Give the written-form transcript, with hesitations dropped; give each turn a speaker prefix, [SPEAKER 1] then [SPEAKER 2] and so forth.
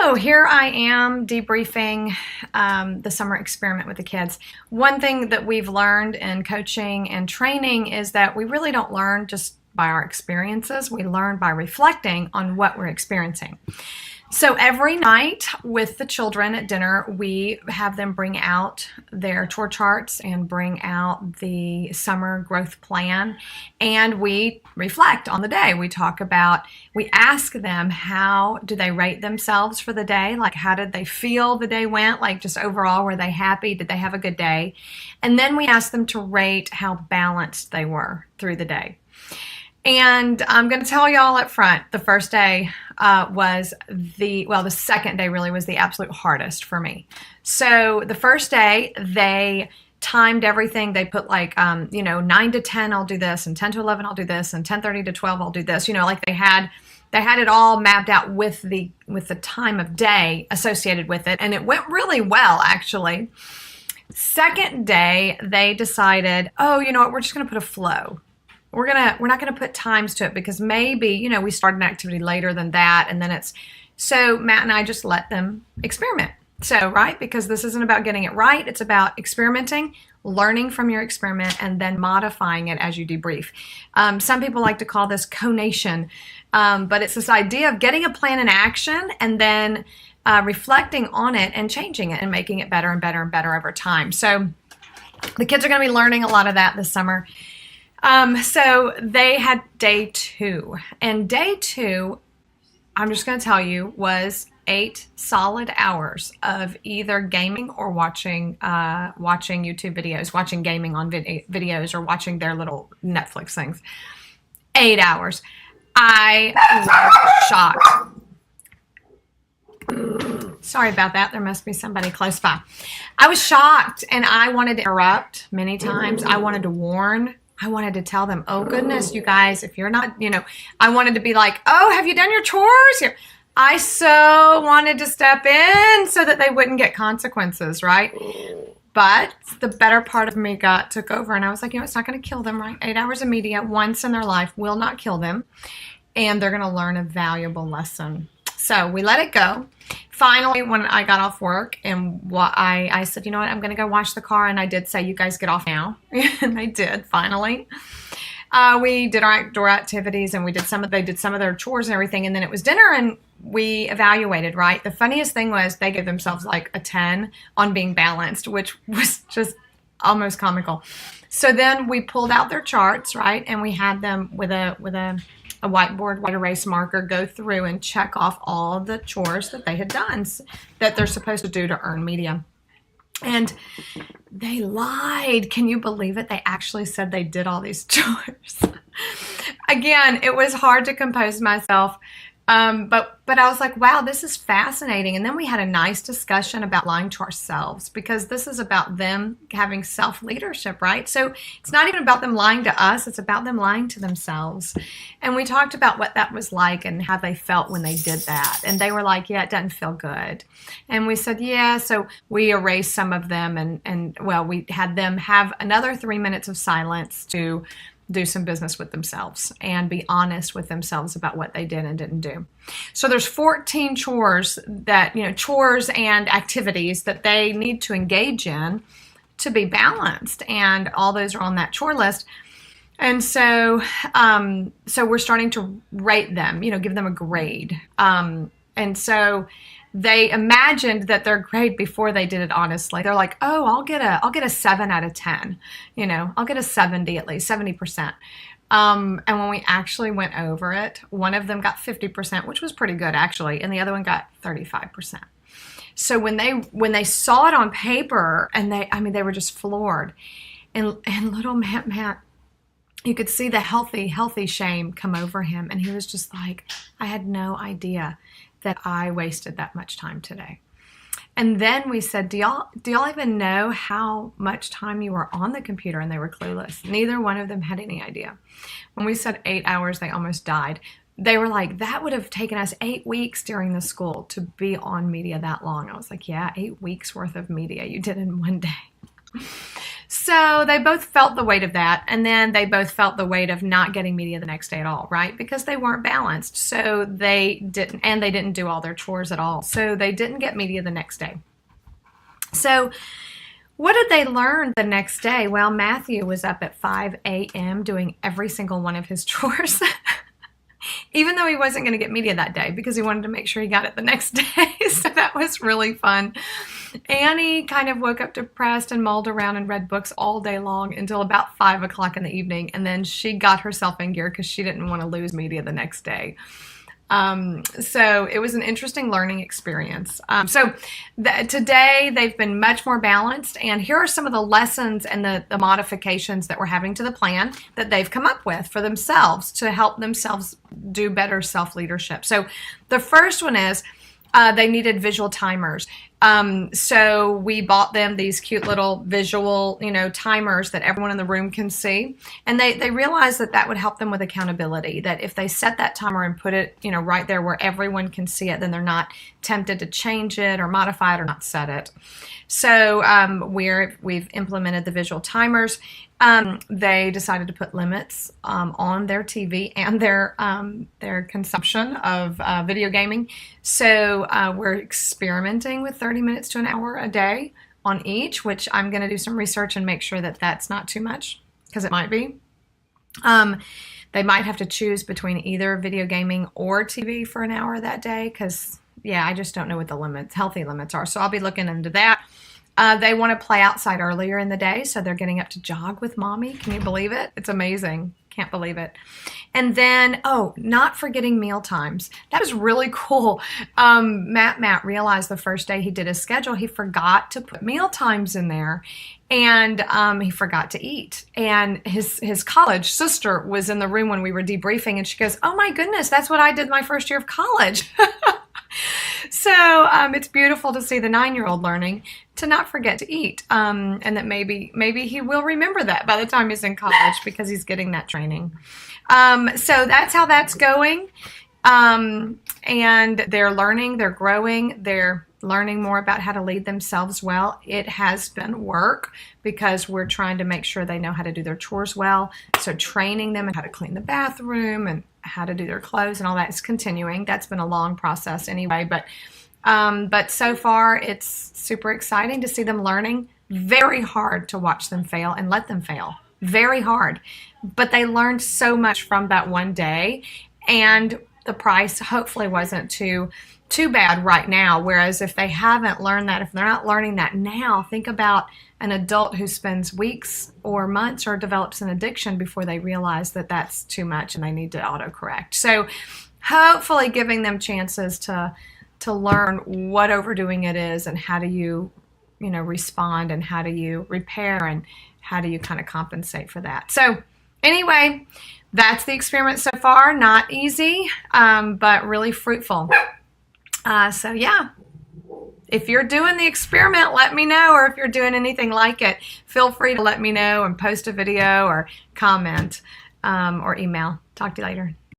[SPEAKER 1] So here I am debriefing the summer experiment with the kids. One thing that we've learned in coaching and training is that we really don't learn just by our experiences. We learn by reflecting on what we're experiencing. So every night with the children at dinner, we have them bring out their chore charts and bring out the summer growth plan, and we reflect on the day. We ask them, how do they rate themselves for the day? Like, how did they feel the day went? Like, just overall, were they happy? Did they have a good day? And then we ask them to rate how balanced they were through the day. And I'm going to tell y'all up front, the first day the second day really was the absolute hardest for me. So the first day, they timed everything. They put 9 to 10, I'll do this, and 10 to 11, I'll do this, and 10:30 to 12, I'll do this. Like they had it all mapped out with the time of day associated with it. And it went really well, actually. Second day, they decided, oh, you know what, we're just going to put a flow. We're not going to put times to it because maybe, we started an activity later than that. And then so Matt and I just let them experiment. So, right, because this isn't about getting it right. It's about experimenting, learning from your experiment, and then modifying it as you debrief. Some people like to call this conation, but it's this idea of getting a plan in action and then reflecting on it and changing it and making it better and better and better over time. So the kids are going to be learning a lot of that this summer. So they had day 2, and day 2, I'm just going to tell you, was 8 solid hours of either gaming or watching YouTube videos, watching gaming on videos, or watching their little Netflix things. 8 hours. I was shocked. Sorry about that. There must be somebody close by. I was shocked, and I wanted to interrupt many times. I wanted to warn. I wanted to tell them, oh goodness, you guys, if you're not, I wanted to be like, oh, have you done your chores? I so wanted to step in so that they wouldn't get consequences, right? But the better part of me took over, and I was like, it's not going to kill them, right? 8 hours of media once in their life will not kill them, and they're going to learn a valuable lesson. So we let it go. Finally, when I got off work, and I said, you know what, I'm going to go wash the car. And I did say, you guys get off now. And they did, finally. We did our outdoor activities, and they did some of their chores and everything. And then it was dinner, and we evaluated, right? The funniest thing was they gave themselves like a 10 on being balanced, which was just almost comical. So then we pulled out their charts, right? And we had them with a whiteboard, white erase marker, go through and check off all the chores that they had done that they're supposed to do to earn media. And they lied. Can you believe it? They actually said they did all these chores. Again, it was hard to compose myself. But I was like, wow, this is fascinating. And then we had a nice discussion about lying to ourselves, because this is about them having self-leadership, right? So it's not even about them lying to us. It's about them lying to themselves. And we talked about what that was like and how they felt when they did that. And they were like, yeah, it doesn't feel good. And we said, yeah. So we erased some of them and we had them have another 3 minutes of silence to do some business with themselves and be honest with themselves about what they did and didn't do. So there's 14 chores chores and activities that they need to engage in to be balanced. And all those are on that chore list. And so we're starting to rate them, give them a grade. And so they imagined that their grade before they did it honestly. They're like, oh, I'll get a 7 out of 10. I'll get a 70 at least, 70%. And when we actually went over it, one of them got 50%, which was pretty good actually, and the other one got 35%. So when they saw it on paper, and they were just floored. And little Matt, you could see the healthy shame come over him, and he was just like, I had no idea that I wasted that much time today. And then we said, do y'all even know how much time you were on the computer? And they were clueless. Neither one of them had any idea. When we said 8 hours, they almost died. They were like, that would have taken us 8 weeks during the school to be on media that long. I was like, yeah, 8 weeks worth of media you did in one day. So they both felt the weight of that, and then they both felt the weight of not getting media the next day at all, right? Because they weren't balanced. So they didn't do all their chores at all. So they didn't get media the next day. So what did they learn the next day? Well, Matthew was up at 5 a.m. doing every single one of his chores, even though he wasn't going to get media that day because he wanted to make sure he got it the next day. So that was really fun. Annie kind of woke up depressed and mulled around and read books all day long until about 5 o'clock in the evening. And then she got herself in gear because she didn't want to lose media the next day. So it was an interesting learning experience. Today they've been much more balanced, and here are some of the lessons and the modifications that we're having to the plan that they've come up with for themselves to help themselves do better self-leadership. So the first one is they needed visual timers. So we bought them these cute little visual, timers that everyone in the room can see. And they realized that would help them with accountability, that if they set that timer and put it, right there where everyone can see it, then they're not tempted to change it or modify it or not set it. So we've implemented the visual timers. They decided to put limits on their TV and their consumption of video gaming. So we're experimenting with 30 minutes to an hour a day on each, which I'm going to do some research and make sure that that's not too much, because it might be. They might have to choose between either video gaming or TV for an hour that day, because, I just don't know what the healthy limits are. So I'll be looking into that. They want to play outside earlier in the day, so they're getting up to jog with mommy. Can you believe it? It's amazing. Can't believe it. And then, not forgetting meal times. That was really cool. Matt realized the first day he did his schedule, he forgot to put meal times in there, and he forgot to eat. And his college sister was in the room when we were debriefing, and she goes, "Oh my goodness, that's what I did my first year of college." So it's beautiful to see the 9-year-old learning to not forget to eat, and that maybe he will remember that by the time he's in college because he's getting that training. So that's how that's going, and they're learning, they're growing, they're learning more about how to lead themselves well. It has been work because we're trying to make sure they know how to do their chores well. So training them and how to clean the bathroom and how to do their clothes and all that is continuing. That's been a long process anyway, but so far it's super exciting to see them learning. Very hard to watch them fail and let them fail. Very hard. But they learned so much from that one day, and the price hopefully wasn't too bad right now. Whereas if they haven't learned that, if they're not learning that now, think about an adult who spends weeks or months or develops an addiction before they realize that that's too much and they need to autocorrect. So hopefully giving them chances to learn what overdoing it is and how do you respond and how do you repair and how do you kind of compensate for that. So anyway, that's the experiment so far. Not easy, but really fruitful. So yeah, if you're doing the experiment, let me know, or if you're doing anything like it, feel free to let me know and post a video or comment or email. Talk to you later.